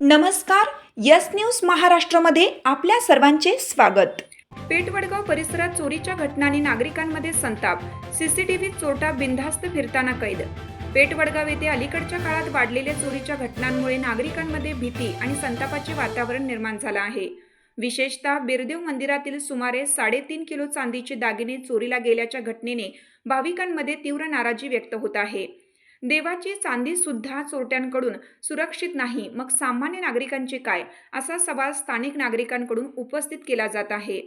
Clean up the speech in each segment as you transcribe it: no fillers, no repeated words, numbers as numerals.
नमस्कार. Yes news महाराष्ट्रामध्ये आपल्या सर्वांचे स्वागत. पेठवडगाव परिसरात चोरीच्या घटनांनी नागरिकांमध्ये संताप. सीसीटीव्ही चोरटा बिनधास्त फिरताना कैद. पेठवडगाव येथे अलीकडच्या काळात वाढलेल्या चोरीच्या घटनांमुळे नागरिकांमध्ये भीती आणि संतापाचे वातावरण निर्माण झालं आहे. विशेषतः बिरदेव मंदिरातील सुमारे 3.5 किलो चांदीचे दागिने चोरीला गेल्याच्या घटनेने भाविकांमध्ये तीव्र नाराजी व्यक्त होत आहे. देवाची चांदी सुद्धा चोरट्यांकडून सुरक्षित नाही, मग सामान्य नागरिकांचे काय, असा सवाल स्थानिक नागरिकांकडून उपस्थित केला जात आहे.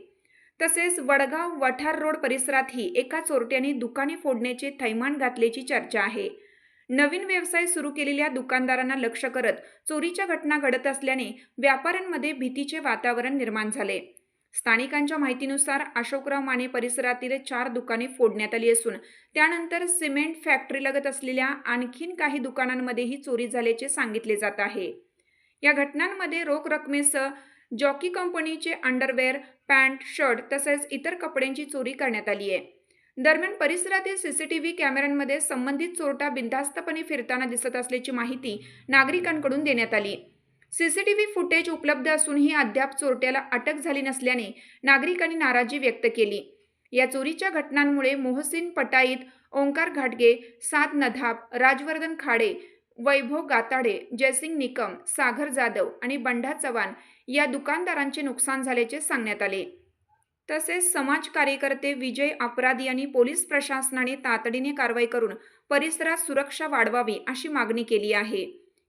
तसेच वडगाव वठार रोड परिसरातही एका चोरट्याने दुकाने फोडण्याचे थैमान घातल्याची चर्चा आहे. नवीन व्यवसाय सुरू केलेल्या दुकानदारांना लक्ष्य करत चोरीच्या घटना घडत असल्याने व्यापाऱ्यांमध्ये भीतीचे वातावरण निर्माण झाले. स्थानिकांच्या माहितीनुसार अशोकराव माने परिसरातील 4 दुकाने फोडण्यात आली असून त्यानंतर सिमेंट फॅक्टरीलगत असलेल्या आणखीन काही दुकानांमध्येही चोरी झाल्याचे सांगितले जात आहे. या घटनांमध्ये रोख रकमेसह जॉकी कंपनीचे अंडरवेअर, पॅन्ट, शर्ट तसेच इतर कपड्यांची चोरी करण्यात आली आहे. दरम्यान परिसरातील सीसीटीव्ही कॅमेऱ्यांमध्ये संबंधित चोरटा बिनधास्तपणे फिरताना दिसत असल्याची माहिती नागरिकांकडून देण्यात आली. सीसीटीव्ही फुटेज उपलब्ध असूनही अद्याप चोरट्याला अटक झाली नसल्याने नागरिकांनी नाराजी व्यक्त केली. या चोरीच्या घटनांमुळे मोहसिन पटाईत, ओंकार घाटगे, साद नधाब, राजवर्धन खाडे, वैभव गाताडे, जयसिंग निकम, सागर जाधव आणि बंडा चव्हाण या दुकानदारांचे नुकसान झाल्याचे सांगण्यात आले. तसेच समाज कार्यकर्ते विजय अपराधी यांनी पोलीस प्रशासनाने तातडीने कारवाई करून परिसरात सुरक्षा वाढवावी अशी मागणी केली आहे.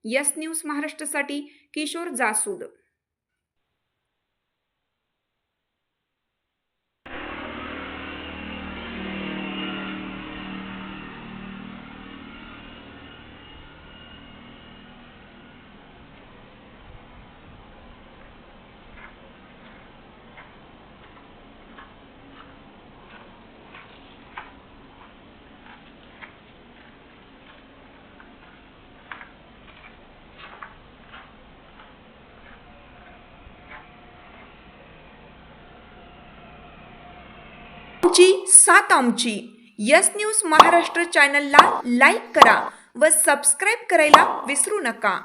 यस न्यूज महाराष्ट्रासाठी किशोर जासूद. सात आमची यस न्यूज महाराष्ट्र चॅनलला लाईक करा व सबस्क्राईब करायला विसरू नका.